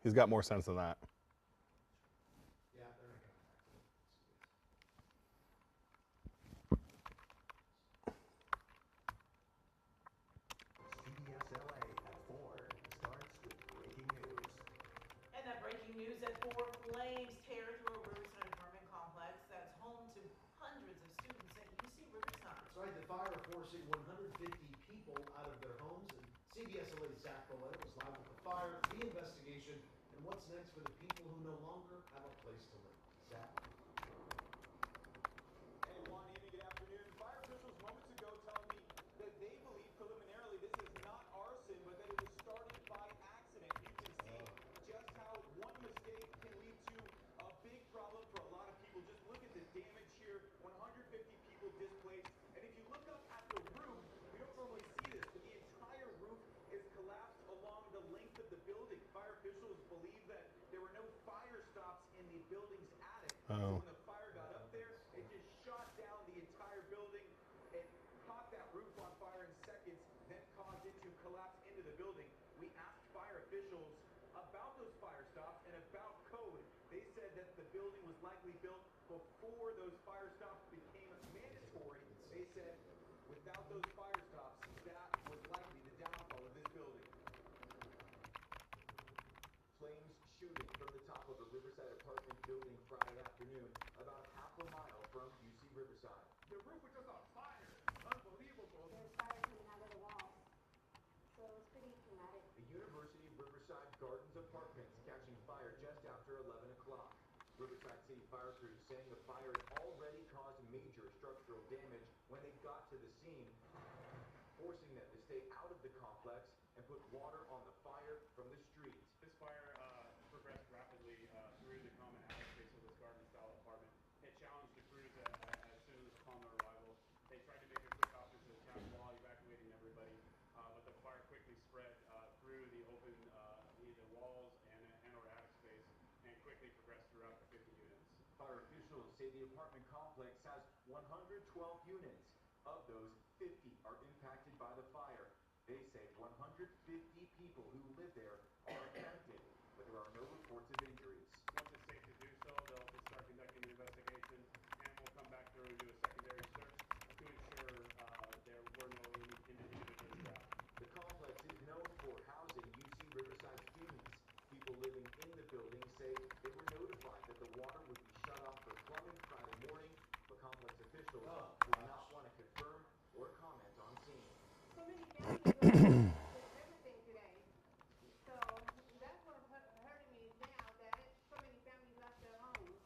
He's got more sense than that. News at 4, flames tear through a Riverside apartment complex that's home to hundreds of students at UC Riverside. That's right, the fire forcing 150 people out of their homes, and CBS 8's Zach Boletta was live with the fire, the investigation, and what's next for the people who no longer have a place to live. Zach? Hey, Juan, Amy, good afternoon. Fire officials moments ago telling me that they believe preliminarily this is not arson, but that it was started by accident. You can see just how one mistake can lead to a big problem for a lot of people. Just look at the damage here, 150 people displaced. And if you look up at the roof, we don't normally see this, but the entire roof is collapsed along the length of the building. Fire officials believe that there were no fire stops in the building's attic. So when the fire got up there, it just shot down the entire building. It caught that roof on fire in seconds, then caused it to collapse into the building. We asked fire officials about those fire stops and about code. They said that the building was likely built before those fire stops became mandatory. They said without those fire stops, that was likely the downfall of this building. Flames shooting from the top of a Riverside apartment building Friday afternoon, about half a mile from UC Riverside. The roof was just on fire. Unbelievable. There's fire coming out of the walls. So it's pretty traumatic. The University of Riverside Gardens apartments catching fire just after 11 o'clock. Riverside City fire crews saying the fire had already caused major structural damage when they got to the scene, forcing them to stay out of the complex and put water on the fire from the streets. This fire progressed rapidly through the common attic space of this garden-style apartment. It challenged the crews as soon as upon their arrival. They tried to make a quick off into the town while evacuating everybody, but the fire quickly spread through the open either walls and or attic space and quickly progressed throughout the 50 units. Fire officials say the apartment complex has 112 units. Of those, 50 are impacted by the fire. They say 150 people who live there are affected, but there are no reports of injuries. Once it's safe to do so, they'll just start conducting the investigation, and we'll come back through and do a secondary search to ensure there were no individuals trapped. The complex is known for housing UC Riverside students. People living in the building say they were notified that the water would be shut off for plumbing Friday morning, but complex officials did not want to confirm or comment on scene. So many families are everything today. So that's what's hurting me now, that so many families left their homes.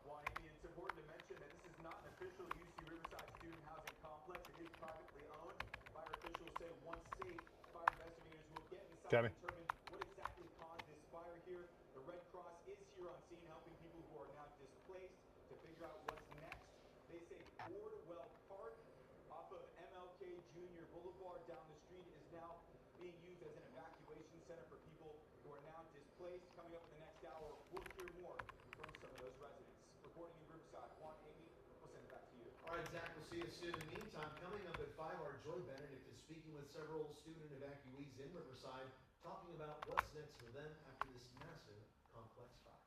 Juan, Amy, it's important to mention that this is not an official UC Riverside student housing complex. It is privately owned. Fire officials say once safe, fire investigators will get inside and determine what exactly caused this fire here. The Red Cross is here on scene helping people who are now displaced to figure out what's next. They say Wardwell Park off of MLK Jr. Boulevard down the street is now being used as an evacuation center for people who are now displaced. Coming up in the next hour, we'll hear more from some of those residents. Reporting in Riverside, Juan, Amy, we'll send it back to you. All right, Zach, we'll see you soon. In the meantime, coming up at 5, our Joy Benedict is speaking with several student evacuees in Riverside, talking about what's next for them after this massive complex fire.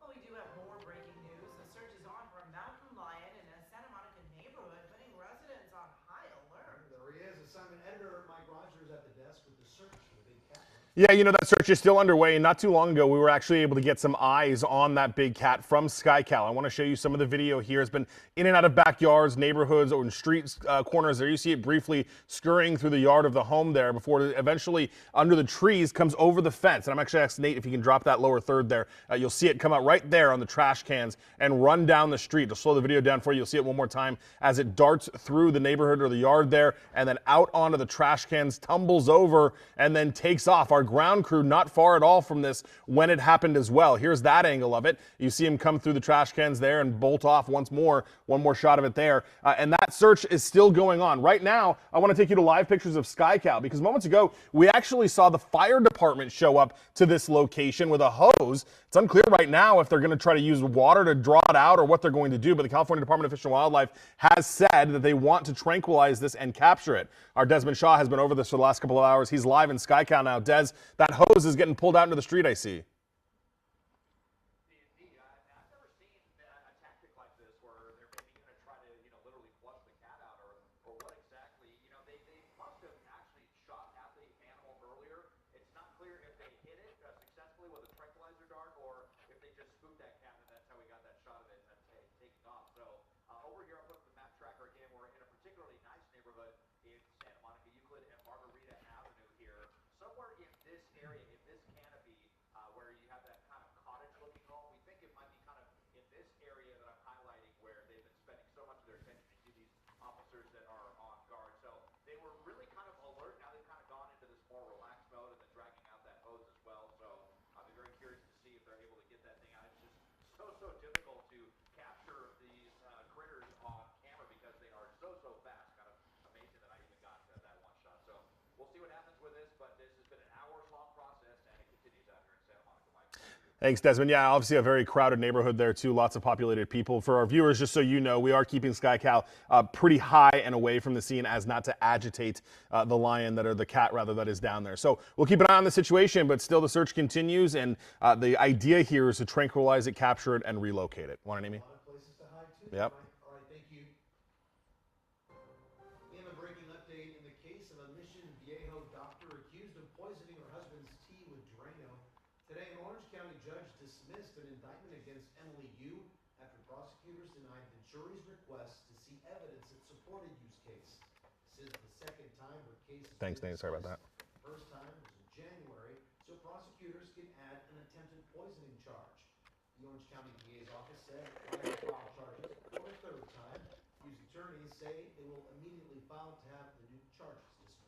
Well, we do have more breaking news. The search is on for a mountain lion in a Santa Monica neighborhood, putting residents on high alert. There he is, assignment editor Mike Rogers at the desk with the search for the big cat. Yeah, you know, that search is still underway, and not too long ago we were actually able to get some eyes on that big cat from SkyCal. I want to show you some of the video here. It's been in and out of backyards, neighborhoods, or in street corners there. You see it briefly scurrying through the yard of the home there before it eventually, under the trees, comes over the fence. And I'm actually asking Nate if you can drop that lower third there. You'll see it come out right there on the trash cans and run down the street. I'll slow the video down for you. You'll see it one more time as it darts through the neighborhood or the yard there and then out onto the trash cans, tumbles over, and then takes off. Our ground crew not far at all from this when it happened as well. Here's that angle of it. You see him come through the trash cans there and bolt off once more. One more shot of it there. And that search is still going on. Right now, I want to take you to live pictures of SkyCal because moments ago, we actually saw the fire department show up to this location with a hose. It's unclear right now if they're going to try to use water to draw it out or what they're going to do, but the California Department of Fish and Wildlife has said that they want to tranquilize this and capture it. Our Desmond Shaw has been over this for the last couple of hours. He's live in SkyCal now. Des, that hose is getting pulled out into the street, I see. I've never seen a tactic like this where they're maybe going to try to, literally flush the cat out or what exactly. They must have actually shot at the animal earlier. It's not clear if they hit it successfully with a tranquilizer dart or if they just spooked that cat and that's how we got that shot of it and then taking off. So over here, I'll put up the map tracker again. We're in a particularly nice neighborhood in Santa Monica, Euclid and Margarita Avenue here. Somewhere in this area, in this canopy, where you have that kind of cottage-looking home, we think it might be kind of in this area that I'm highlighting where they've been spending so much of their attention. You see these officers that are on guard. So they were really kind of alert. Now they've kind of gone into this more relaxed mode and then dragging out that hose as well. So I'll be very curious to see if they're able to get that thing out. It's just so difficult to capture these critters on camera because they are so fast. Kind of amazing that I even got that one shot. So we'll see what happens with this, but this has been an hours-long process and it continues out here in Santa Monica, Mike. Thanks, Desmond. Yeah, obviously a very crowded neighborhood there too. Lots of populated people. For our viewers, just so you know, we are keeping SkyCal pretty high and away from the scene as not to agitate the lion the cat rather, that is down there. So we'll keep an eye on the situation, but still the search continues. And the idea here is to tranquilize it, capture it, and relocate it. Want it, Amy? A lot of places to hide too. Yep. All right, thank you. In a breaking update, in the case of a Mission Viejo doctor accused of poisoning her husband's tea with Drano, today an Orange County judge dismissed an indictment against Emily Yu after prosecutors denied the jury's request to see evidence that supported Yu's case. This is the second time her case has Thanks, been Nate. Sorry about that. dismissed. First time was in January, so prosecutors can add an attempted poisoning charge. The Orange County DA's office said it will file charges for a third time. Yu's attorneys say they will immediately file to have the new charges dismissed.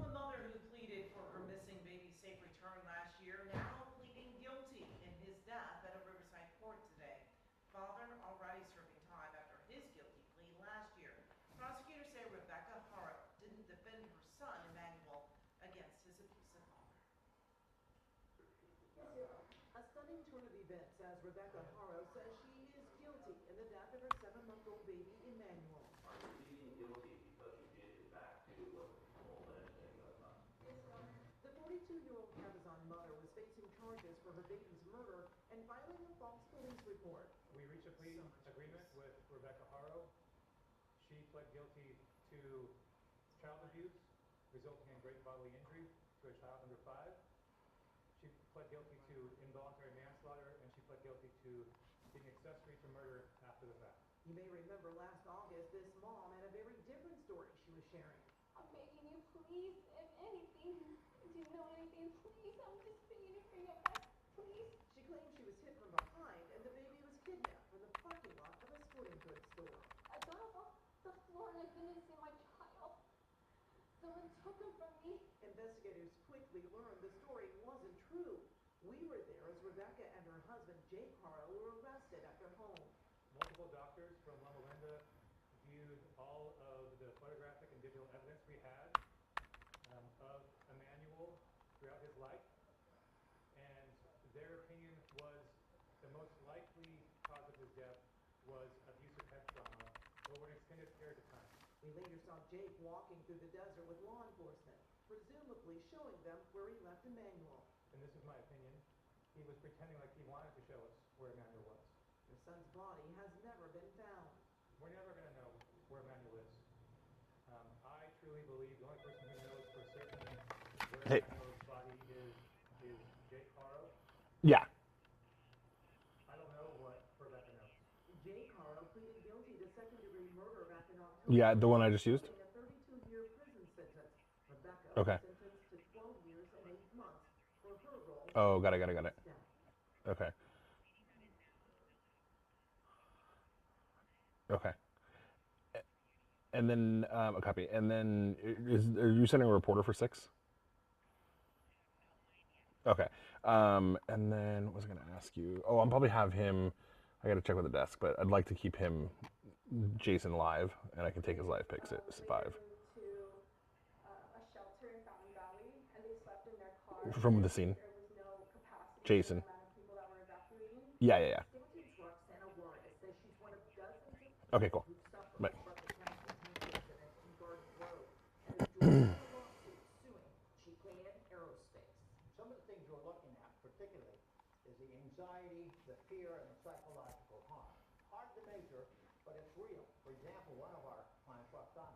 A mother who pleaded for her missing baby's safe return last year now pleading guilty in his death at a Riverside court today. Father already serving time after his guilty plea last year. Prosecutors say Rebecca Hart didn't defend her son Emmanuel against his abusive father. A stunning turn of events as Rebecca Haro says she is guilty in the death of her 7-month-old baby, Emmanuel. Are you pleading guilty because you did it back to what the alleged thing was not? The 42-year-old Cabazon mother was facing charges for her baby's murder and filing a false police report. We reached a plea agreement with Rebecca Haro. She pled guilty to child abuse resulting in great bodily injury to a child under 5. She pled guilty to involuntary manslaughter, and she pled guilty to being accessory to murder after the fact. You may remember last August, this mom had a very different story she was sharing. I'm begging you, please, if anything, if you know anything, please, I'm just begging you for your best, please. She claimed she was hit from behind and the baby was kidnapped from the parking lot of a sporting goods store. I got up off the floor and I didn't see my child. Someone took him from me. Investigators quickly learned the story wasn't true. We were there as Rebecca and her husband, Jake Haro, were arrested at their home. Multiple doctors from Loma Linda viewed all of the photographic and digital evidence we had of Emmanuel throughout his life, and their opinion was the most likely cause of his death was abusive head trauma over an extended period of time. We later saw Jake walking through the desert with law enforcement, presumably showing them where he left Emmanuel. And this is my opinion, he was pretending like he wanted to show us where Emmanuel was. Their son's body has never been found. We're never going to know where Emmanuel is. I truly believe the only person who knows for certain where Hey. Emmanuel's body is Jake Haro. Yeah. I don't know what Rebecca knows. Jake Haro pleaded guilty to second-degree murder back in October. Yeah, the one I just used. A 32-year prison sentence. Rebecca Okay. was sentenced to 12 years and 8 months for her role. Oh, got it. Death. Okay. Okay. And then a copy. And then are you sending a reporter for 6? Okay. And then what was I going to ask you? Oh, I'll probably have him. I got to check with the desk, but I'd like to keep him, Jason, live, and I can take his live picks at Later 5 moved to a shelter in Fountain Valley, and they slept in their car from the because scene. there was no capacity for the Jason. amount of people that were evacuating. Yeah, yeah, yeah. Stanton's Roxana Juarez says she's one of dozens of Okay, people cool. who've suffered Bye. from the chemical tank incident in Garden Grove and is joining a lawsuit suing GKN Aerospace. Some of the things we're looking at particularly is the anxiety, the fear, and the psychological harm. Hard to measure, but it's real. For example, one of our clients, Roxana,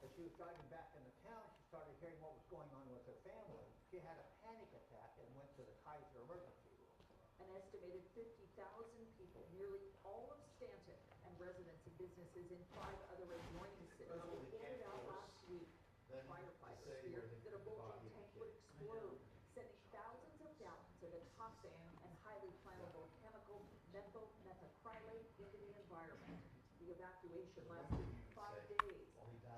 as she was driving back into town, she started hearing what was going on with her family. She had a panic attack and went to the Kaiser emergency room. An estimated 50,000 people, nearly all of Stanton, and residents and businesses in 5 other adjoining cities were ordered out last week. Firefighters feared that a bulging tank would explode, sending thousands of gallons of the toxic and highly flammable chemical methyl methacrylate into the environment. The evacuation lasted 5 days.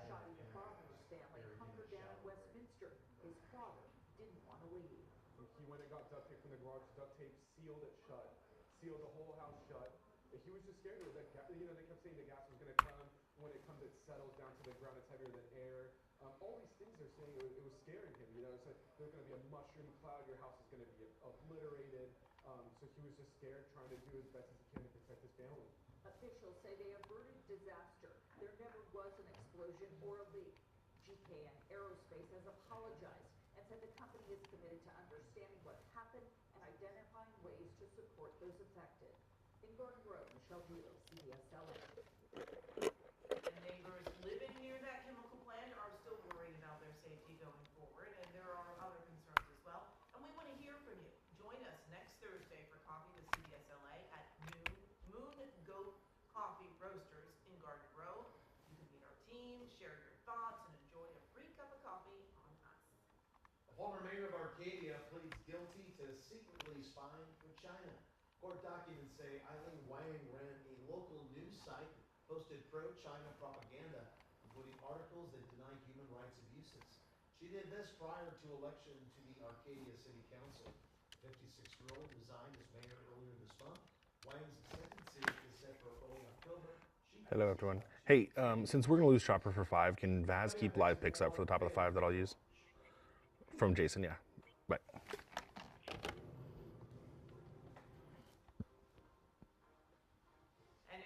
Shadi Father's family hunkered down in Westminster. His father didn't want to leave. He went and got duct tape from the garage, duct tape, sealed it shut, sealed the whole house shut. He was just scared. That they kept saying the gas was going to come. When it comes, it settles down to the ground. It's heavier than air. All these things they're saying, it was scaring him. It's like there's going to be a mushroom cloud. Your house is going to be obliterated. So he was just scared, trying to do as best as he can to protect his family. Officials say they averted disaster. There never was an explosion or a leak. GKN Aerospace has apologized and said the company is committed to understanding what happened and identifying ways to support those affected. In Garden Grove, Michelle Hilo, CBS LA. And neighbors living near that chemical plant are still worried about their safety going forward, and there are other concerns as well. And we want to hear from you. Join us next Thursday for coffee with CBS LA at noon, Moon Goat Coffee Roasters in Garden Grove. You can meet our team, share your thoughts, and enjoy a free cup of coffee on us. The former mayor of Arcadia pleads guilty to secretly spying for China. Court documents say Eileen Wang ran a local news site that posted pro-China propaganda, including articles that deny human rights abuses. She did this prior to election to the Arcadia City Council. The 56-year-old resigned as mayor earlier this month. Wang's sentencing is set for early October. Hello, everyone. Hey, since we're going to lose Chopper for 5, can Vaz keep live picks up for the top of the 5 that I'll use? From Jason, yeah. Bye.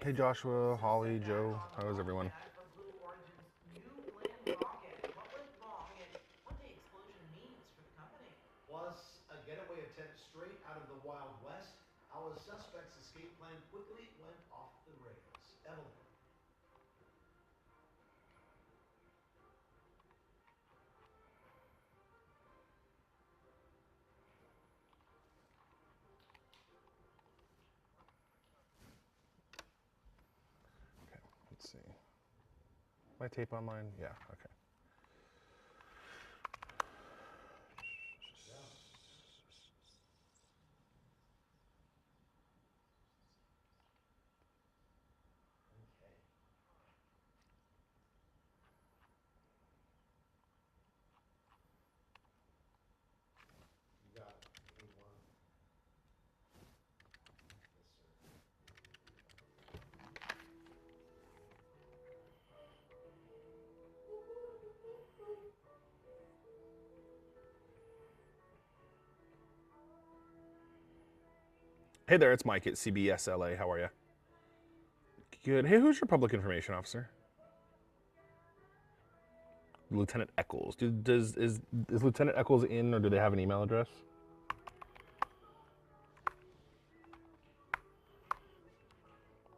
Hey, Joshua, Holly, Joe. How is everyone? For Blue Origin's new Glenn rocket. What went wrong and what the explosion means for the company? Plus, a getaway attempt straight out of the Wild West. How a suspect's escape plan quickly went off the rails. Evelyn. Okay, let's see. My tape online? Yeah, okay. Okay. You got it. A1. Yes, sir. Hey there, it's Mike at CBS LA. How are you? Good. Hey, who's your public information officer? Lieutenant Eccles. Is Lieutenant Eccles in, or do they have an email address?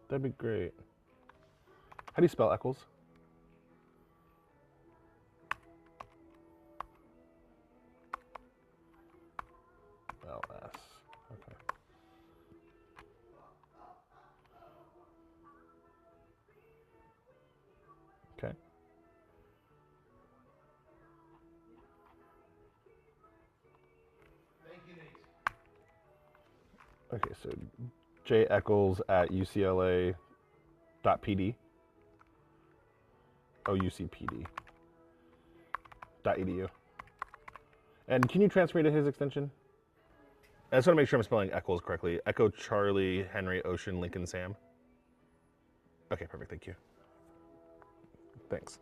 That'd be great. How do you spell Eccles? LS. Okay. Okay. Thank you, Nate. Okay, so J Eccles at UCLA.pd. Oh, UCPD. .edu. And can you transfer me to his extension? I just want to make sure I'm spelling Eccles correctly. Echo Charlie Henry Ocean Lincoln Sam. Okay, perfect. Thank you. Thanks.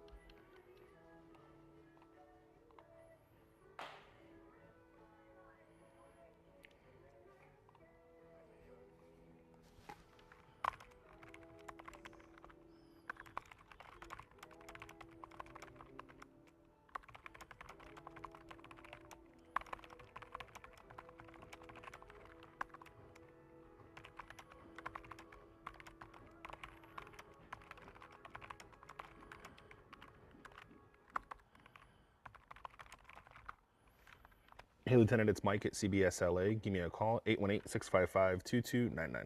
Hey, Lieutenant, it's Mike at CBS LA. Give me a call, 818-655-2299. Well,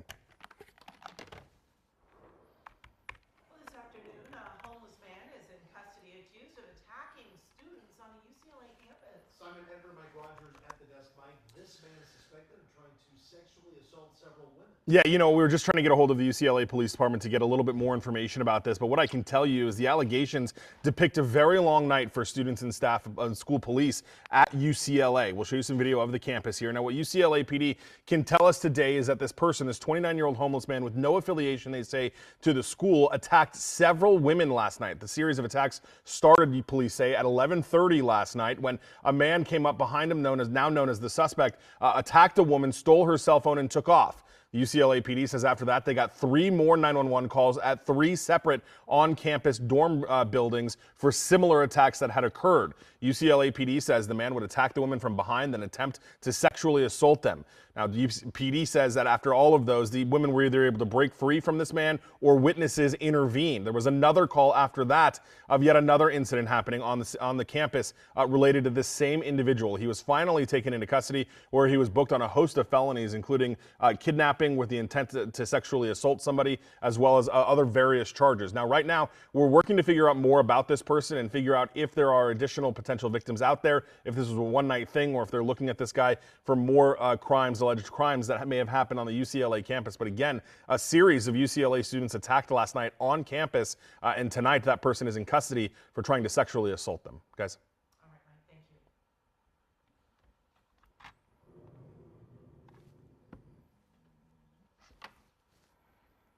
this afternoon, a homeless man is in custody accused of attacking students on a UCLA campus. Simon, editor Mike Rogers at the desk. Mike, this man is suspected of trying to sexually assault several women. Yeah, you know, we were just trying to get a hold of the UCLA Police Department to get a little bit more information about this, but what I can tell you is the allegations depict a very long night for students and staff of school police at UCLA. We'll show you some video of the campus here. Now, what UCLA PD can tell us today is that this person, this 29-year-old homeless man with no affiliation, they say, to the school, attacked several women last night. The series of attacks started, police say, at 11:30 last night when a man came up behind him, now known as the suspect, attacked a woman, stole her cell phone, and took off. The UCLA PD says after that, they got 3 more 911 calls at 3 separate on-campus dorm buildings for similar attacks that had occurred. UCLA PD says the man would attack the women from behind, then attempt to sexually assault them. Now, the PD says that after all of those, the women were either able to break free from this man or witnesses intervened. There was another call after that of yet another incident happening on the campus related to this same individual. He was finally taken into custody where he was booked on a host of felonies, including kidnapping with the intent to sexually assault somebody, as well as other various charges. Now, right now, we're working to figure out more about this person and figure out if there are additional potential victims out there, if this was a one-night thing, or if they're looking at this guy for more alleged crimes that may have happened on the UCLA campus. But again, a series of UCLA students attacked last night on campus, and tonight that person is in custody for trying to sexually assault them. Guys. All right, Mike, thank you.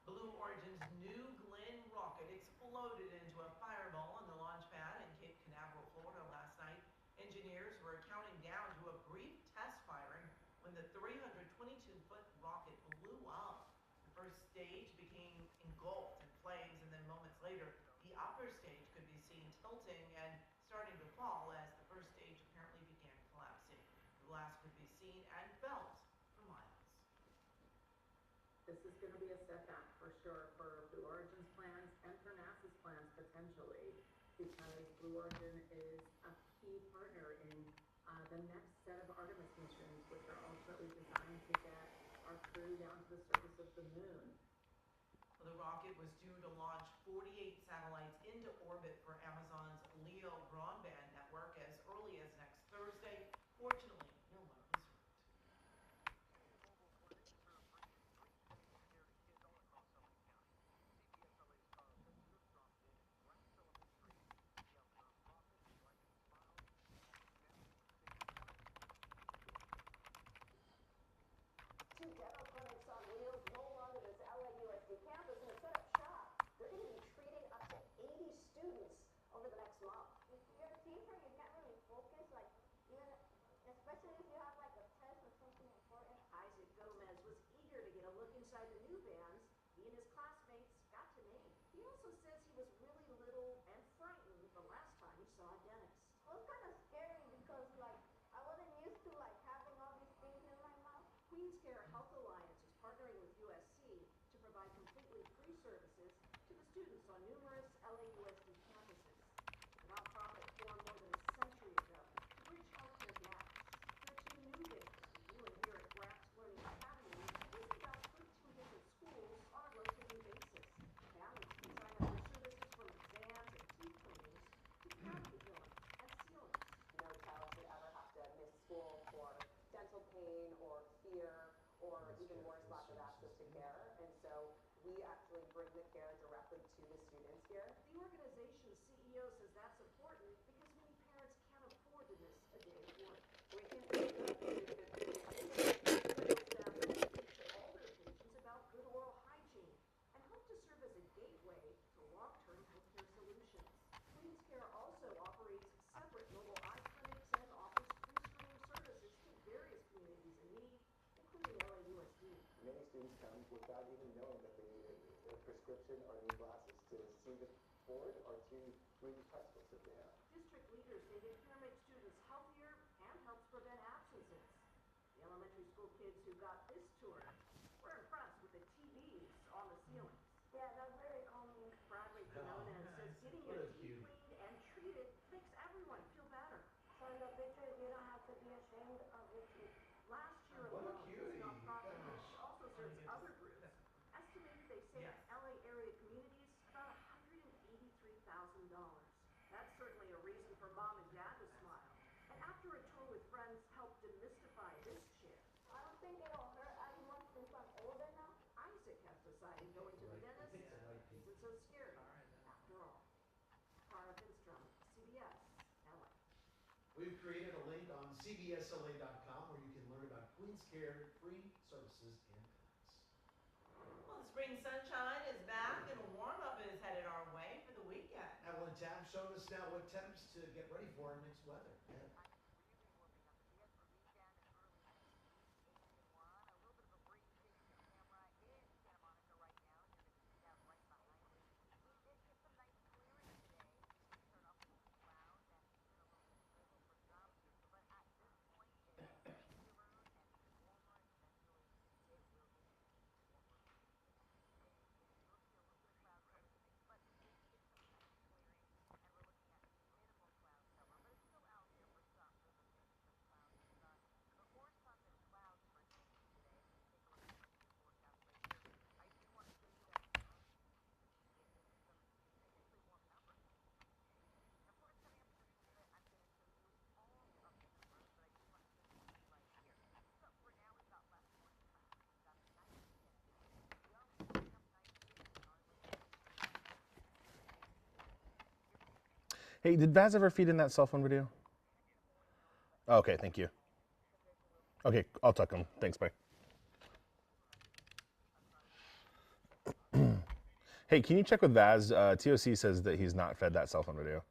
Blue Origin's New Glenn rocket exploded into a fireball on the launch pad in Cape Canaveral, Florida last night. Engineers were counting down to a brief test firing when the 322-foot rocket blew up. The first stage became engulfed in flames, and then moments later, the upper stage could be seen tilting and starting to fall as the first stage apparently began collapsing. The blast could be seen and felt for miles. This is going to be a setback for sure for Blue Origin's plans and for NASA's plans potentially, because Blue Origin is a key partner in the next set of Artemis missions, which are ultimately designed to get our crew down to the surface of the moon. The rocket was due to launch 48 satellites into orbit for Amazon's LEO broadband network as early as next Thursday. Fortunately, no one was hurt. Two demo clinics on wheels roll onto this LAUSD campus in a set-up shop. They're going to be treating up to 80 students over the next month. If you're a teacher, you can't really focus, like, even, especially if you have, like, a test or something important. Isaac Gomez was eager to get a look inside the new vans he and his classmates got to name. He also says he was really little and frightened the last time he saw a dentist. It was kind of scary because, like, I wasn't used to, like, having all these things in my mouth. Queens Care Health Alliance is partnering with USC to provide completely free services to the students on numerous LAUSD campuses. The nonprofit formed more than a century ago to bridge healthcare gaps. There are 2 new vans debuting here at Graf's Learning Academy, with about 13 different schools on a rotating basis. Families can sign up for services from exams and teeth cleanings to cavity filling and sealing. No child should ever have to miss school for dental pain or fear or even worse, lack of access to care. And so we actually bring the care directly to the students here. The organization's CEO says that's important because many parents can't afford to miss a day of work. We students come without even knowing that they need a prescription or need glasses to see the board or to read the textbooks that they have. District leaders say the care makes students healthier and helps prevent absences. The elementary school kids who got this tour were impressed with the TVs on the ceilings. Yeah, that's very calming. Bradley Quinona says getting What your a teeth cutie. cleaned and treated makes everyone feel better. So in the pictures, you don't have to be ashamed of your teeth. Last year What a alone, this cutie. nonprofit, Gosh. which also serves other groups, estimated they saved LA area communities about $183,000. That's certainly a reason for mom and dad to smile. And after a tour with friends helped demystify this chair, I don't think it'll hurt as much since I'm older now. Isaac has decided going to the dentist isn't so scary after all. Cara Finstrom, CBS, LA. We've created a link on cbsla.com where you can learn about Queen's Care free services and clinics. Well, the spring sunshine is back and a warm-up is headed our way for the weekend. Evelyn Tapp showing us now what temps to get ready for our next weather. Yeah. Hey, did Vaz ever feed in that cell phone video? Okay, thank you. Okay, I'll tuck him. Thanks, bye. Hey, can you check with Vaz? TOC says that he's not fed that cell phone video.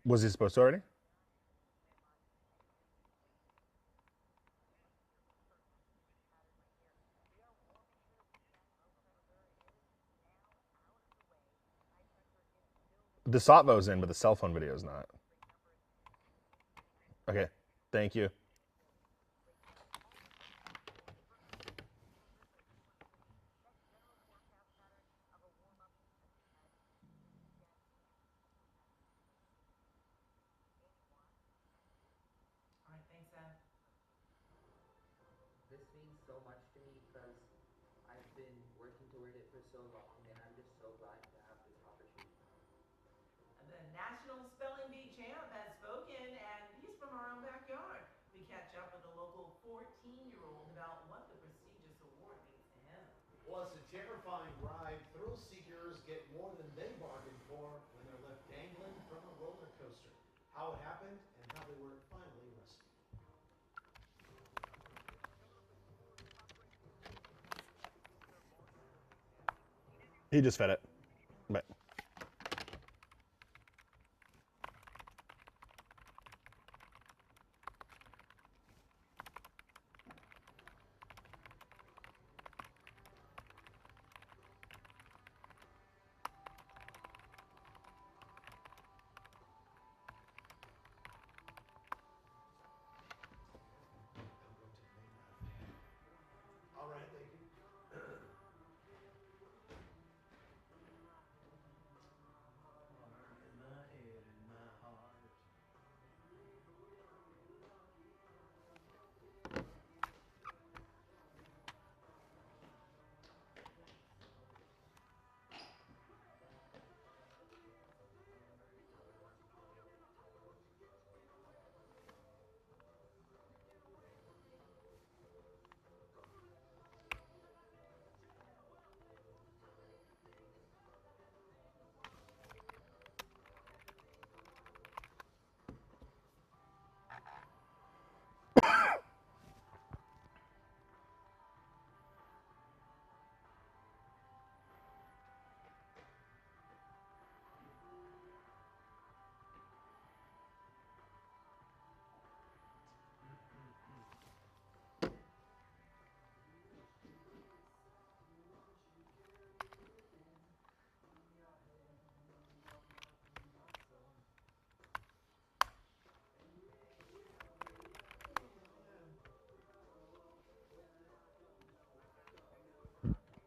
Was he supposed to already? The Sotvo's in, but the cell phone video is not. Okay, thank you. All right, thanks, Ed. This means so much to me because I've been working toward it for so long, and I'm just so glad to have this opportunity. The National Spelling Bee champ has spoken, and he's from our own backyard. We catch up with a local 14-year-old about what the prestigious award means to him. Well, it's a terrifying ride. Thrill seekers get more than they bargained for when they're left dangling from a roller coaster. How it happened and how they were finally rescued. He just fed it. But All right, thank you.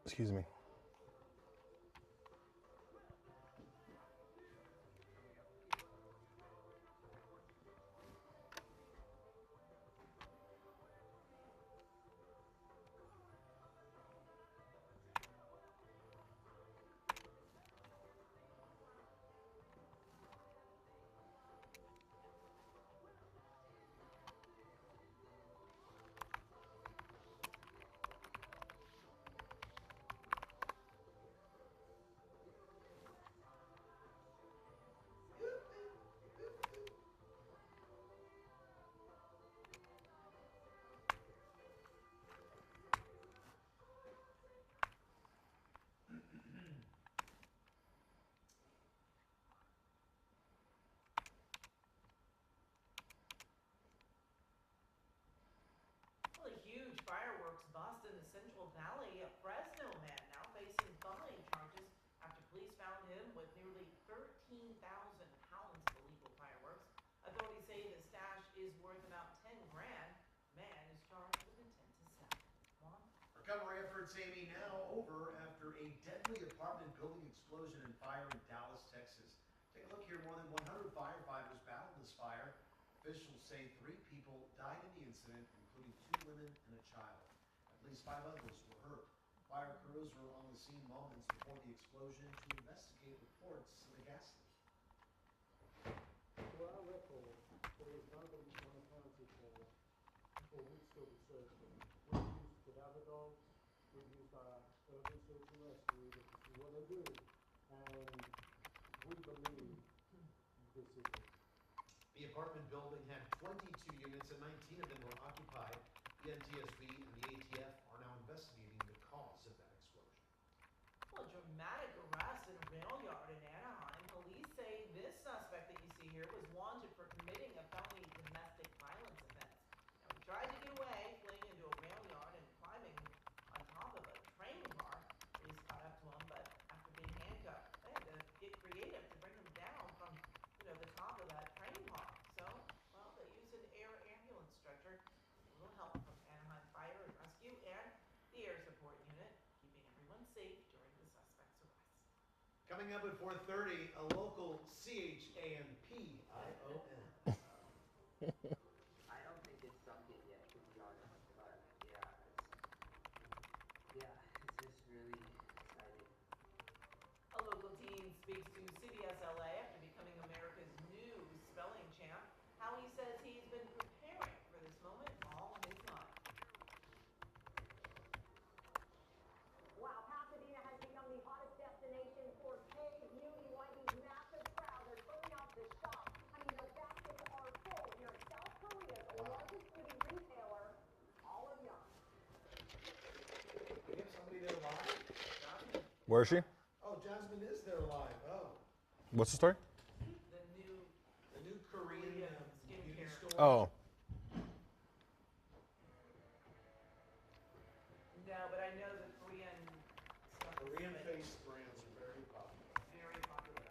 Excuse me. Well, a huge fireworks bust in the Central Valley. A Fresno man now facing felony charges after police found him with nearly 13,000 pounds of illegal fireworks. Authorities say the stash is worth about 10 grand. Man is charged with intent to sell. Juan? Recovery efforts, Amy, now over after a deadly apartment building explosion and fire in Dallas, Texas. Take a look here. More than 100 firefighters battled this fire. Officials say 3 people died in the incident, including 2 women and a child. At least 5 others were hurt. Fire crews were on the scene moments before the explosion to investigate reports of a gas leak. To our record, there is nobody on the county for Woodstock search team. We've used cadaver dogs, we've used our urban search and rescue, this is what they do, and we believe this is it. The apartment building had 22 units and 19 of them were occupied. The NTSB and the ATF are now investigating the cause of that explosion. Well, a dramatic arrest in a rail yard in Anaheim. Police say this suspect that you see here was wanted for committing a felony domestic violence offense. Now, he tried to get away, fleeing into a rail yard and climbing on top of a train car. Police caught up to him, but after being handcuffed, they had to get creative to bring him down from, the top of that train car. So, well, they used an air ambulance stretcher. A little help from Anaheim Fire and Rescue and the Air Support Unit, keeping everyone safe during the suspect's arrest. Coming up at 4:30, a local CHAMPION. I don't think it's sunk in yet, to be honest, but it's just really exciting. A local teen speaks to CBS LA after becoming America's new spelling champ. How he says he's been preparing for this moment all his life. Wow, Pasadena has become the hottest destination for K-beauty. Why these massive crowds are filling out the shop. I mean, the baskets are full here at South Korea's largest beauty retailer, all of young. We have somebody there live? Where is she? Oh, Jasmine is there live. Oh. What's the story? The new Korean beauty skincare store. Oh. No, but I know the Korean stuff. Korean face brands are very popular. Very popular.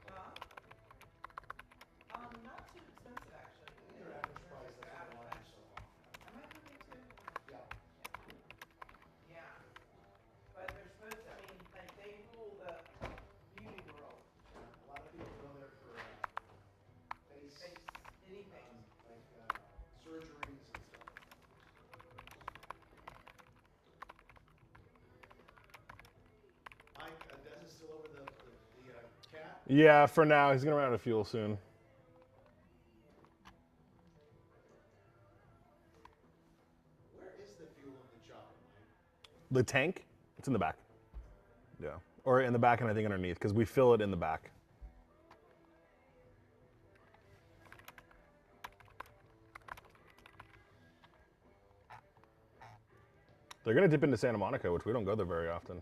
Huh? Not too expensive actually. Their average price, Their that's average what I price. saw. Am I looking too? Yeah. Yeah. But they're supposed to, like they rule the beauty world. A lot of people go there for face, Anything. surgeries and stuff. Mike, Des is still over the cat. Yeah, for now. He's going to run out of fuel soon. Where is the fuel in the chopper, Mike? The tank? It's in the back. Yeah. Or in the back and I think underneath, because we fill it in the back. They're going to dip into Santa Monica, which we don't go there very often.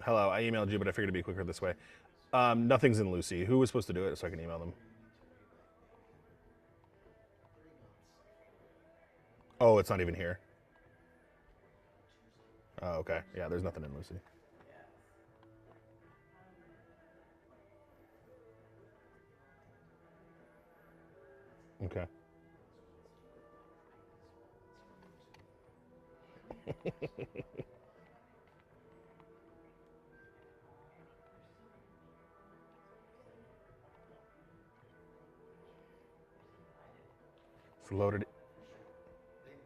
Hello, I emailed you, but I figured it'd be quicker this way. Nothing's in Lucy. Who was supposed to do it so I can email them? Oh, it's not even here. Oh, okay. Yeah, there's nothing in Lucy. Okay. It's loaded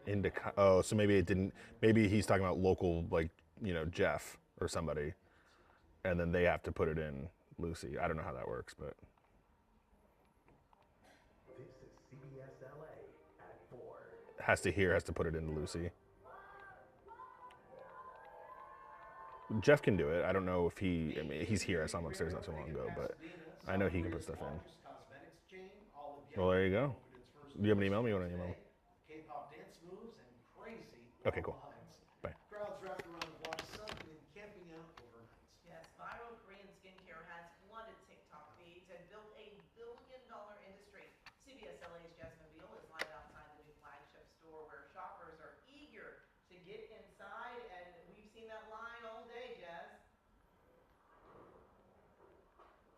into. Oh, so maybe it didn't. Maybe he's talking about local, like, you know, Jeff or somebody, and then they have to put it in Lucy. I don't know how that works, but. This is CBS LA at 4. Has to put it into Lucy. Jeff can do it. I don't know if he. I mean, he's here. I saw him upstairs not too long ago, but I know he can put stuff in. Well, there you go. Do you have an email? You want an email? K-pop dance moves and crazy Okay, cool. lines. Bye. Crowds wrapped around the block sunning and camping out overnight. Yes, viral Korean skincare has flooded TikTok feeds and built a billion-dollar industry. CBS LA's Jasmine Beal is live outside the new flagship store where shoppers are eager to get inside, and we've seen that line all day, Jazz.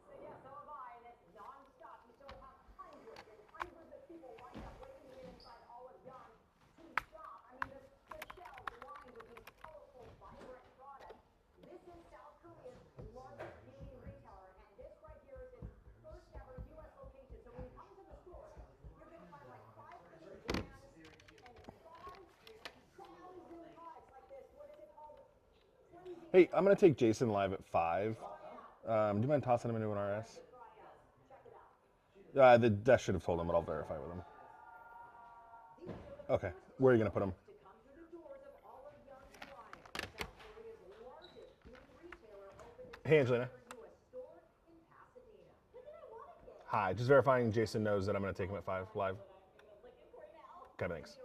So yeah, so have I, and it's non-stop. You still have hundreds and hundreds of people lined up waiting to get inside Olive Young to shop. I mean, the shelves lined with these colorful, vibrant products. This is South Korea's largest beauty retailer, and this right here is its first ever U.S. location. So when you come into the store, you're going to find like 500 brands and 5,000 products like this. What is it called? Hey, I'm gonna take Jason live at 5. Do you mind tossing him into an RS? That should have told him, but I'll verify with him. Okay, where are you gonna put him? Hey, Angelina. Hi, just verifying Jason knows that I'm gonna take him at 5 live. Okay, thanks.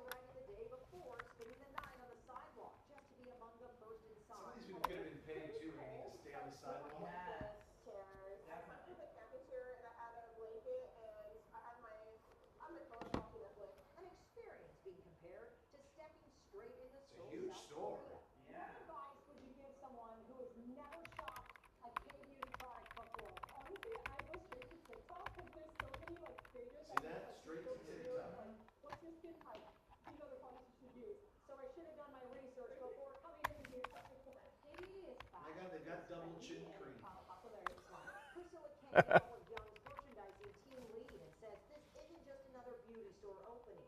Some of these people could have been paid too and need to stay on the sidewalk. Yes. Chairs. I slept with a camping chair and I had a blanket and I had my phone talking Netflix. An experience being compared to stepping straight into It's a huge store. Yeah. What advice would you give someone who has never shopped a K-beauty product before? Honestly, I go straight to TikTok because there's so many like pages See that? Straight to TikTok. like, what's your skin type? These are the products you should use. So I should have done my research before coming in here. K-beauty is fast. My God, they've got double chin cream. Popularity smart. Priscilla King is Olive Young's merchandising team lead and says this isn't just another beauty store opening.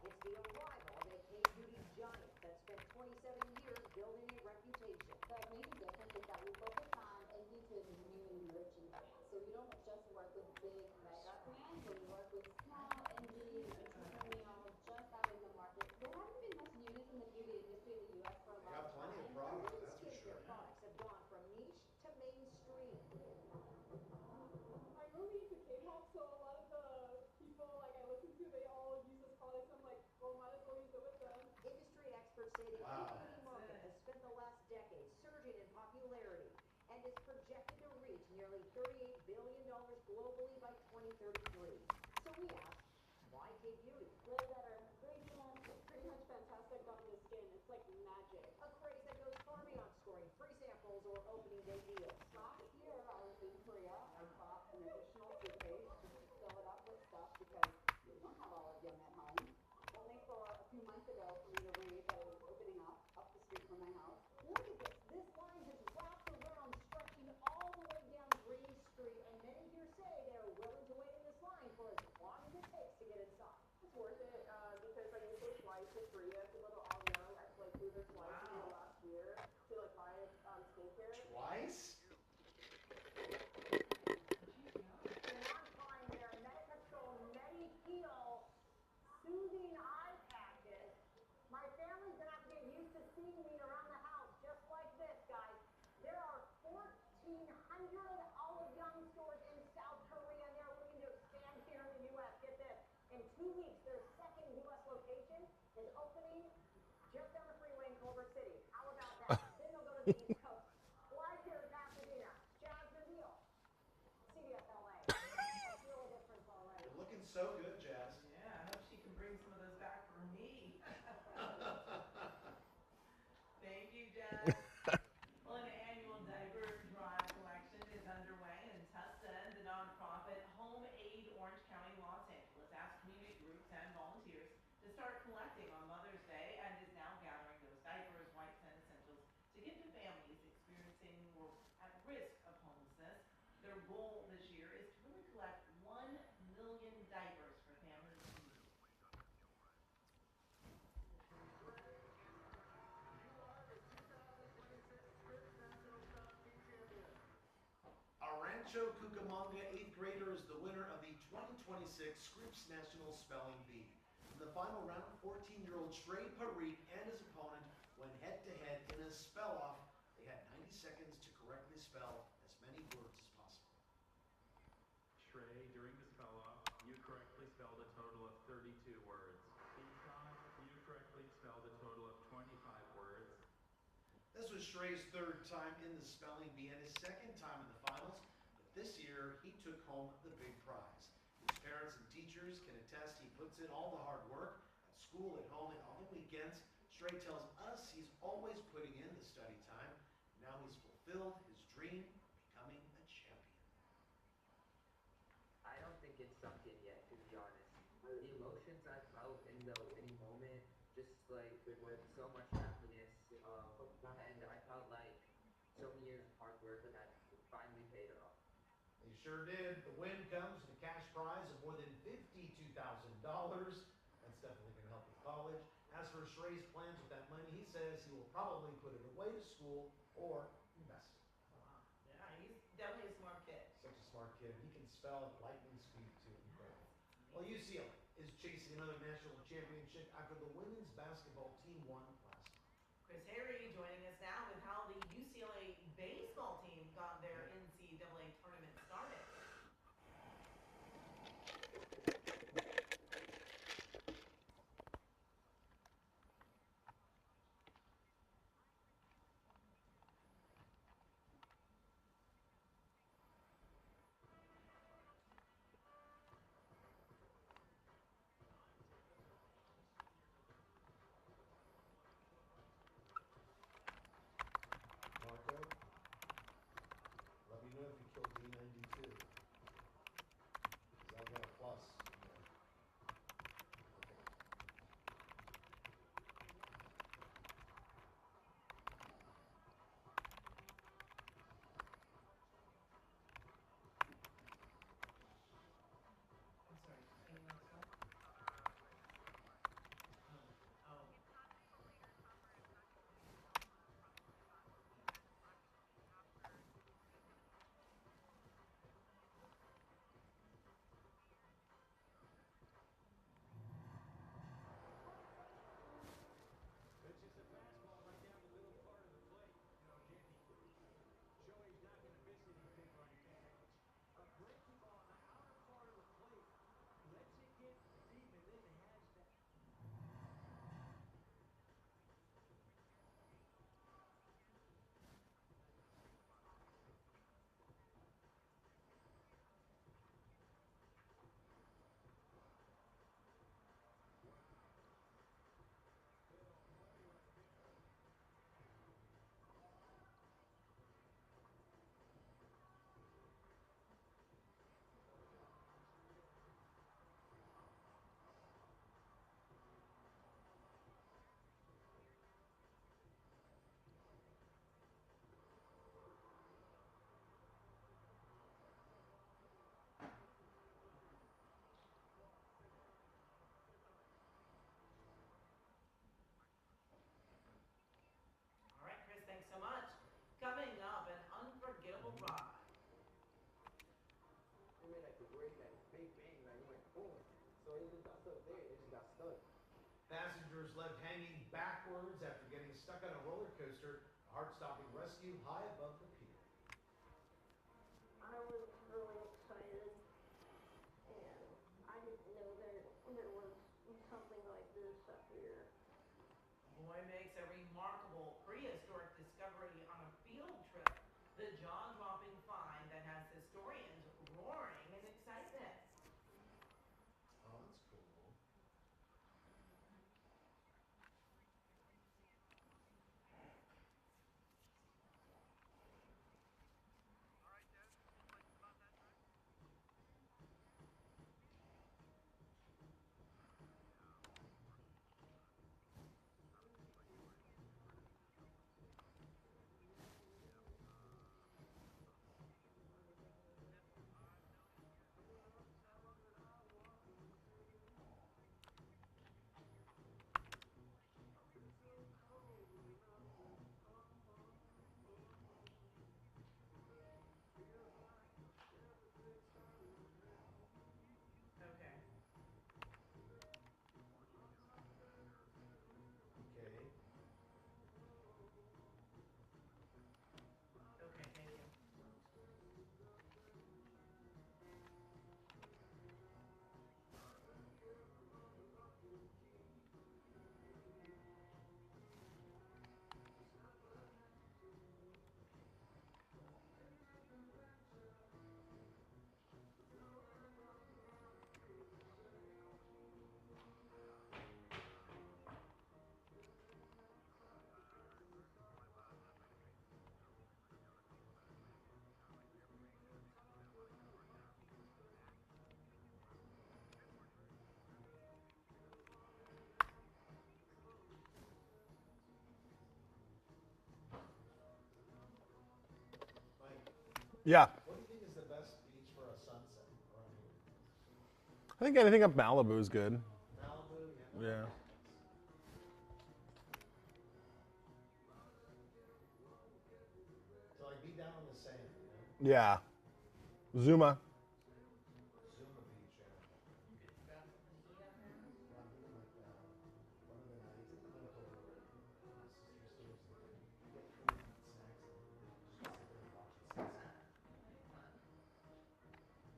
It's the arrival of a K-beauty giant that spent 27 years building a reputation. What made it different is that we focus on indie to new and emerging brands. So we don't just work with big mega brands, but we work with small indie, entrepreneurial, just out in the market. There haven't been much newness in the beauty industry in the U.S. for a They long got plenty of time. product, that's for Skincare sure. products have gone from niche to mainstream. I'm really into K-pop, so a lot of the people like I listen to, they all use this product. So I'm like, well, might as well use it with them. Industry experts say the Wow. K-beauty market has spent the last decade surging in popularity and is projected to reach nearly $38 billion globally by 2033. So we asked, why K-beauty? Way better, way pretty much fantastic on the skin. It's like magic. A craze that goes far beyond scoring free samples or opening day deals. Last year I was in Korea. I bought an additional suitcase to fill it up with stuff because we don't have Olive Young at home. Only for a few months ago for me to read that it was opening up the street from my house. Look at this. This line has wrapped around, stretching all the way down Green Street, and many here say they are willing to wait in this line for as long as it takes to get inside. It's worth it because I usually fly to Korea to go to Olive Young. I flew there twice in the last year to like buy skincare. Twice? And I'm fine there. Medicatrol Medi-Peel soothing eye patches. My of the East Coast. Live here in Pasadena, Jasmine Neal, CBS LA. I feel a difference already. You're looking so good, Jazz. Yeah, I hope she can bring some of those back for me. Thank you, Jess. Well, an annual diaper drive collection is underway in Tucson. The nonprofit Home Aid Orange County, Los Angeles asked community groups and volunteers to start collecting on Mother's Day and is now gathering those diapers, wipes, and essentials to give to families experiencing or at risk of homelessness. Their goal this year is to really collect 1 million diapers for families in need. Rancho Cucamonga 8th grader is the winner of the 2026 Scripps National Spelling Bee. In the final round, 14-year-old Trey Parikh and his opponent went head-to-head in a spell-off. They had 90 seconds to correctly spell as many words as possible. Trey, during the spell-off, you correctly spelled a total of 32 words. Esau, you correctly spelled a total of 25 words. This was Trey's third time in the spelling bee and his second time in the finals. This year, he took home the big prize. His parents and teachers can attest he puts in all the hard work at school, at home, and on the weekends. Trey tells us he's always putting in the study time. Now he's fulfilled his dream of becoming a champion. I don't think it's sunk in yet, to be honest. The emotions I felt in the opening moment, just like with so much happiness, and I felt like so many years of hard work that had finally paid off. They sure did. The win comes with a cash prize of more than $52,000. That's definitely going to help with college. As for Shrey's plans with that money, he says he will probably put it away to school or invest it. Wow. Yeah, he's definitely a smart kid. Such a smart kid. He can spell at lightning speed, too. Incredible. Well, UCLA is chasing another national championship after the women's basketball team won last night. Chris Harry joining us now with how the UCLA baseball team got their NCAA tournament started. Marco, let me know if you kill D92. 'Cause I've got a plus. I'm sorry, anyone else want? Oh. Pitches a fastball right down the middle part of the plate. Joey's not going to miss anything like that. A breaking ball on the outer part of the plate. Lets it get deep and then has that. All right, Chris, thanks so much. Coming up, an unforgettable ride. It made like a great like big bang, like it went boom. So it just got stuck there, it just got stuck. Passengers left hanging backwards after getting stuck on a roller coaster. A heart-stopping rescue high above the pier. I was really excited, and I didn't know there was something like this up here. Boy makes a remarkable prehistoric discovery on The jaw-dropping find that has historians roaring in excitement. Oh, that's cool. Okay. Okay. Okay, thank you. Mike, Yeah. what do you think is the best beach for a sunset around here? I think anything up Malibu is good. Malibu, yeah. Yeah. Malibu's nice. To like be down on the sand, you know? Yeah. Zuma. Zuma Beach, yeah. You could grab something to eat up there. Yeah, I'm thinking like one of the nights. I think I might have told you already. My sister stays there. We get food and eat snacks and just sit there and watch the sunset. That'd be fun.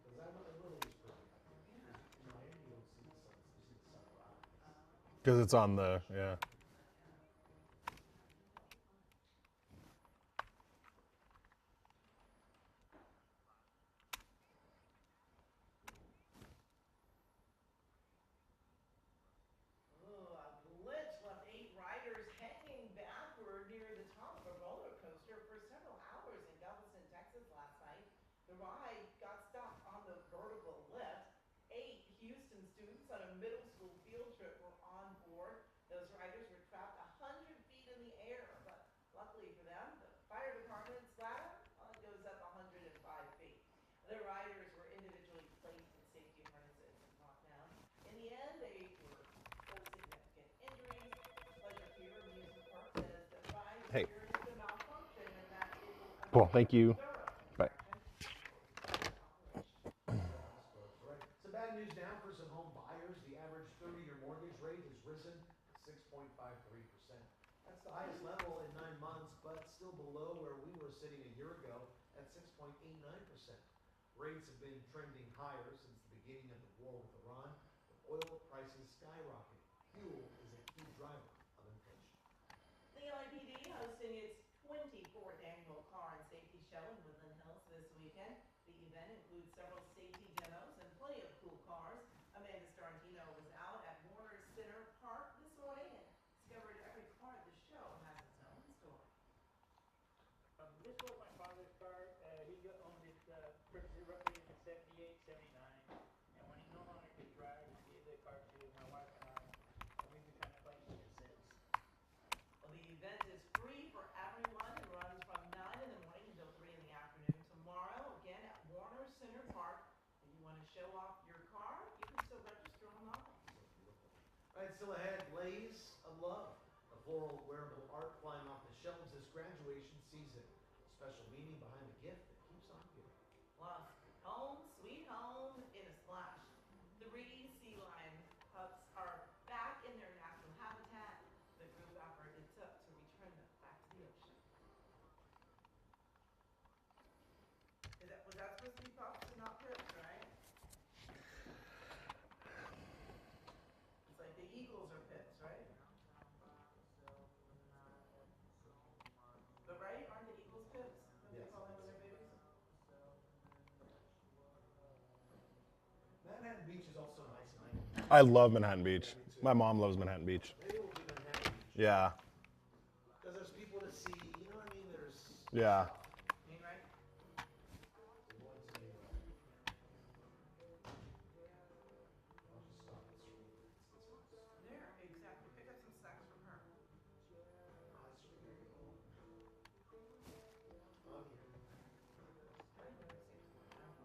Because that it really is pretty out there. Yeah. Because in Miami you don't see the sunset, you see the sunrise. Because it's on the, yeah. Yeah. Oh, a glitch left 8 riders hanging backward near the top of a roller coaster for several hours in Galveston, Texas last night. The ride got stuck on the vertical lift. 8 Houston students on a middle school field trip were on board. Those riders were trapped 100 feet in the air, but luckily for them, the fire department's ladder goes up 105 feet. The riders were individually placed in safety harnesses and brought down. In the end, they were no significant injuries. Pleasure Pier Amusement Park says the ride Hey. experienced a malfunction and that it will Cool. undergo Thank you. thorough Bye. inspection before resuming operation. That's close. All right. Some bad news now for some home buyers. The average 30-year mortgage rate has risen to 6.53%. That's the highest level in 9 months, but still below where we were sitting a year ago at 6.89%. Rates have been trending higher since the beginning of the war with Iran, with oil prices skyrocketing. Fuel is a key driver of inflation. The LAPD hosting its 24th annual Car and Safety Show in Woodland Hills this weekend. The event includes several safety demos and plenty of cool cars. Amanda Starantino was out at Warner Center Park this morning and discovered every car at the show has its own story. This was my father's car. He owned it, purchased it roughly in 78, 79. And when he no longer could drive, he gave the car to my wife and I. And we've been trying to fight it since. Well, the event is free for everyone and runs from 9 in the morning until 3 in the afternoon tomorrow, again at Warner Center Park. If you want to show off your car, you can still register online. So beautiful. All right, still ahead, Blaze of Love. A floral wearable art flying off the shelves this graduation season. A special meaning behind the gift that keeps on giving. Plus, home sweet home in a splash. 3 sea lion pups are back in their natural habitat. The group effort it took to return them back to the ocean. Was that supposed to be pups and not pips, right? It's like the eagles are pips, right? But right, aren't the eagles pips? Don't they Yes. call them Beach is also nice and I I love Manhattan Beach. My mom loves Manhattan Beach. maybe we'll do Manhattan Beach. Yeah. Because there's people to see, you know what I mean? There's Yeah. stuff. Ain't right? We're going to, I'll just stop at Serena. It's this house. There, exactly. Pick up some snacks from her. Hi, Serena. I'm here. I know, it seems like that. I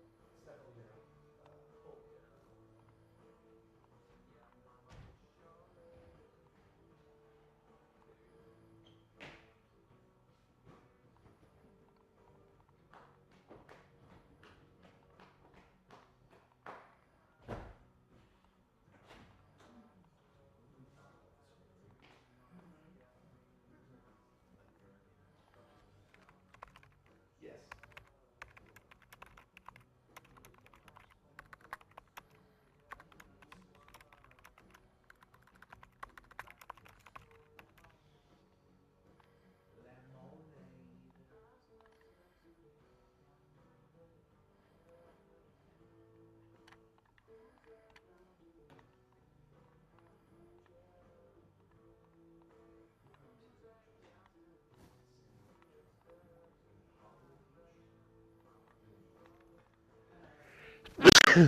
mean, it's definitely been full. Yes.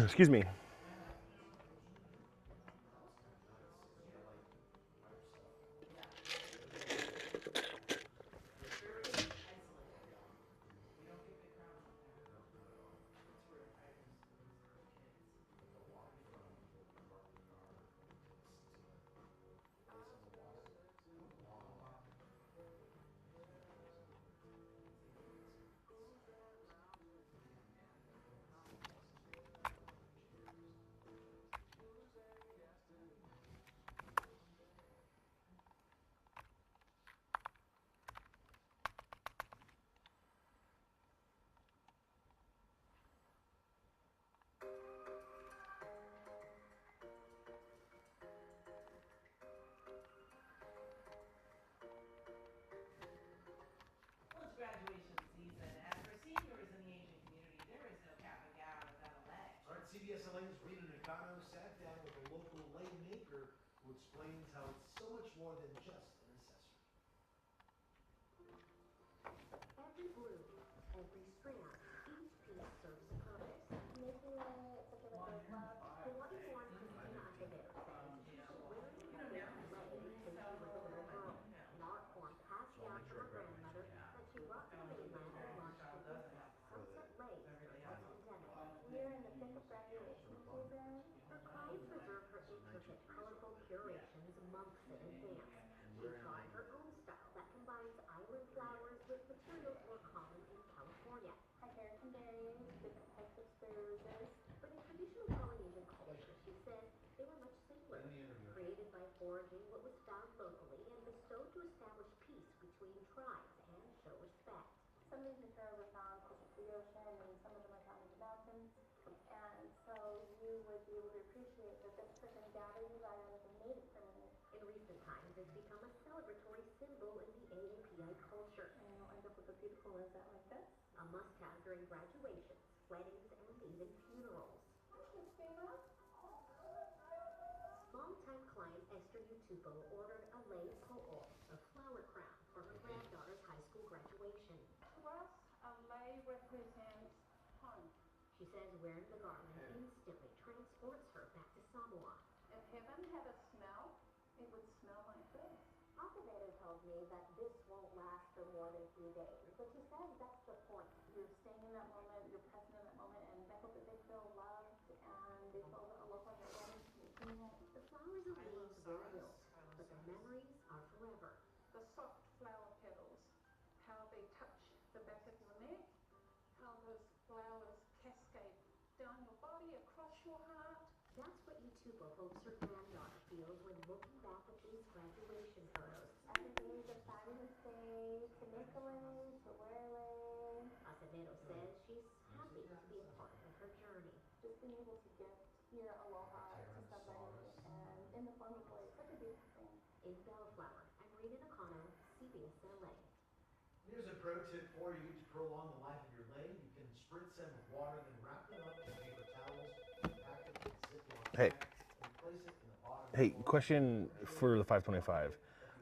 Excuse me. Very isolated. You don't get big crowds up there. It's weird. I used to lose kids. Like a walk from the park the car to the place on the water. Long. Well, it's graduation season, and for seniors in the Asian community, there is no cap and gown without a ledge. All right, CBS LA's Rita Nakano sat down with a local lei maker who explains how it's so much more than just an accessory. Every bloom, every strand, each piece serves a purpose. Making it such a labor of love. The waterborne Christina Acevedo says she should wear it in her lei since she was a little girl. An art form passed down from her grandmother that she brought to the mainland and launched her business, Sunset Leis, during the pandemic. We're in the thick of graduation season. Her clients reserve her intricate, colorful curations months in advance. She tried her own style that combines island flowers with materials more common in California. Her hair can vary, different types of spray roses. But in traditional Polynesian culture, she says they were much simpler, created by foraging what was found locally and bestowed to establish peace between tribes and show respect. Some of these materials are found close to the ocean, and some of them are found in the mountains. And so you would be able to appreciate that this person gathered these items and made it for me. In recent times, it's become a celebratory symbol in the AAPI culture. And you'll end up with a beautiful rosette like this. A must-have during graduations, weddings, and even funerals. Small-time client Esther Utupo ordered a lei po'o, a flower crown, for her granddaughter's high school graduation. To us, a lei represents home. She says wearing the garment instantly transports her back to Samoa. If heaven had a smell, it would smell like this. Acevedo tells me that this won't last for more than a few days, but she says that's the point. You're staying in that moment, you're present in that moment, and I hope that they feel loved and they feel a local identity making it. The flowers and leaves wear out, but the memories are forever. The soft flower petals, how they touch the back of your neck, how those flowers cascade down your body, across your heart. That's what Utupo hopes her granddaughter feels when looking back at these graduation photos. At the age of 5 and 6, to make a lei, to wear a lei. Acevedo says she's happy to be a part of her journey. Just being able to gift your aloha to somebody and in the form of a lei, such a beautiful thing. In Bellflower, I'm Rita Nakano, CBS LA. Here's a pro tip for you to prolong the life of your lei. You can spritz them with water, then wrap them up Hey, and place it in the bottom hey, drawer. question for the 525.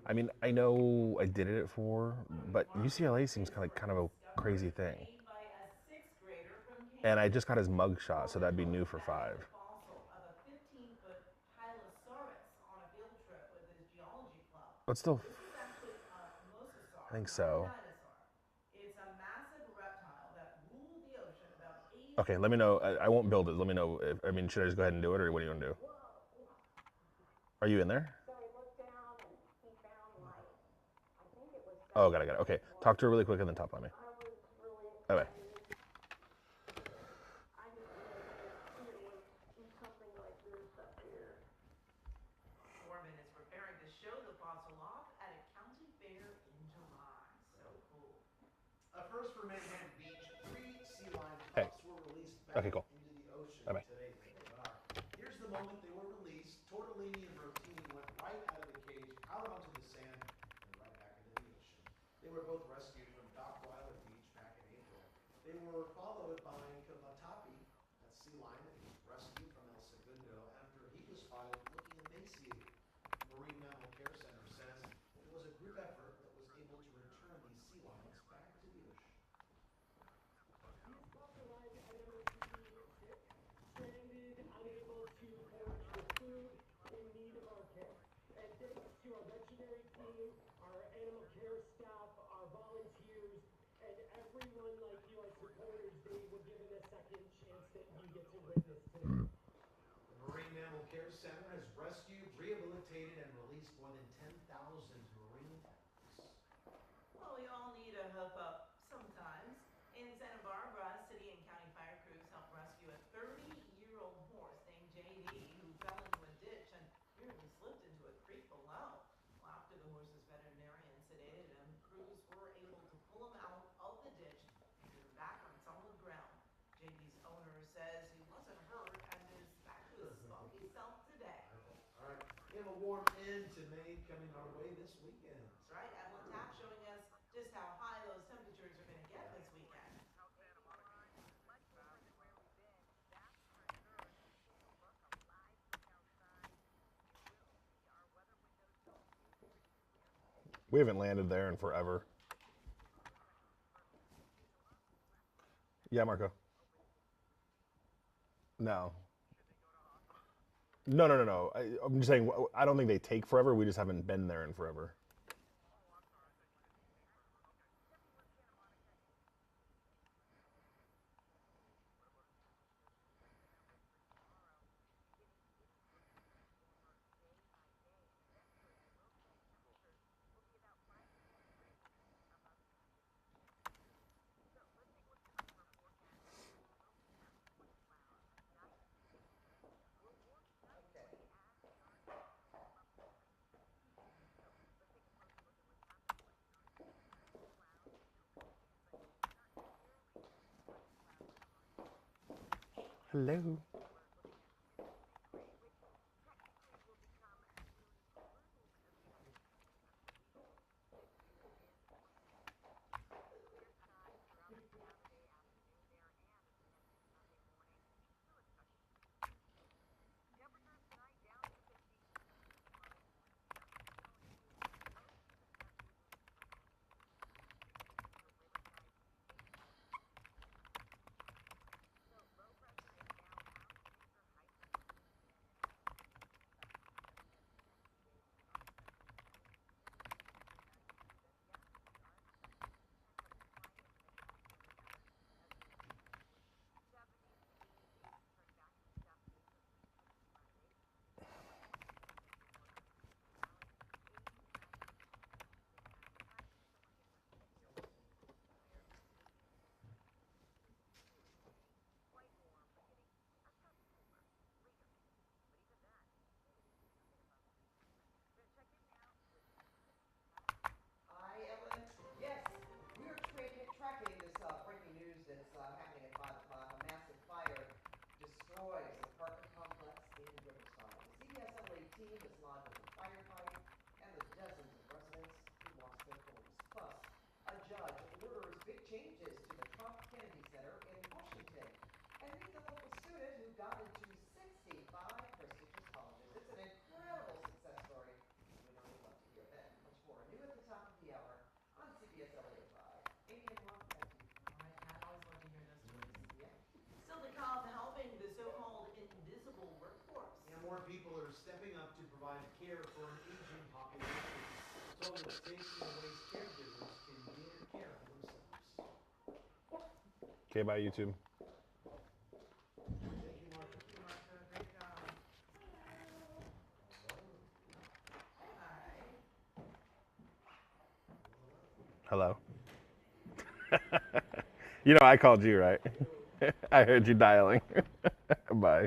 I mean, I know I did it at 4, but UCLA seems kind of a crazy thing. Made by a sixth grader from And I Kansas. just got his mug shot, so that'd be new for 5. The fossil of a 15-foot Hylosaurus on a field trip with his geology club. But still, This is actually a mosasaur, I think not a so. dinosaur. It's a massive reptile that ruled the ocean about 80. Okay, let me know. I won't build it. Let me know. If, I mean, should I just go ahead and do it, or what are you gonna do? Are you in there? So he looked down and he found like, I think it was Oh, got it. Okay, talk to her really quick and then top on me. I was really Bye bye. I didn't know that there was something like this up here. Foreman is preparing to show the fossil off at a county fair in July. So cool. A first for Manhattan Beach, 3 sea lion Hey. pups were released back Okay, cool. into the ocean Bye bye. today. They are. Here's the moment they were released. Tortellini and Rotini went right out of the cage, out onto the sand, and right back into the ocean. They were both rescued from Dockweiler Beach back in April. They were followed by Kavatapi, a sea lion that was rescued from El Segundo after he was spotted looking emaciated. The Marine Mammal Care Center says it was a group effort that was able to return these sea lions back to the ocean. These pups arrived at MSCB sick, stranded, unable to forage for food, in need of our care. And thanks to our veterinary team, our animal care staff, our volunteers, and everyone like you, our supporters, they were given a second chance that you get to witness today. The Marine Mammal Care Center has rescued, rehabilitated, and released more than 10,000 marine animals. Well, we all need a hoof up sometimes. In Santa Barbara, city and county fire crews helped rescue a 30-year-old horse named JD who fell into a ditch and nearly slipped into a creek below. Well, after the horse's veterinarian sedated him, crews were able to pull him out of the ditch and get him back on solid ground. JD's owner says he wasn't hurt and is back to his spunky self today. All right, we have a warm end to May coming our way this weekend. That's right, Evelyn Tapp showing us just how high those temperatures are going to get this weekend. We haven't landed there in forever. Yeah, Marco. No. No. I'm just saying, I don't think they take forever. We just haven't been there in forever. Hello. Hi, Evelyn. Yes, we are tracking this breaking news that's happening at 5 o'clock. A massive fire destroys an apartment complex in Riverside. The CBS LA team is live with the firefight and the dozens of residents who lost their homes. Plus, a judge orders big changes to the Trump Kennedy Center in Washington. And meet the local student who got into 65% people that are stepping up to provide care for an aging population. Told that Stacey and Way's caregivers can care for themselves. Okay, bye YouTube. Thank you, Martha. Thank you, Martha. Great job. Hi. Hello. You know I called you, right? I heard you dialing. Bye.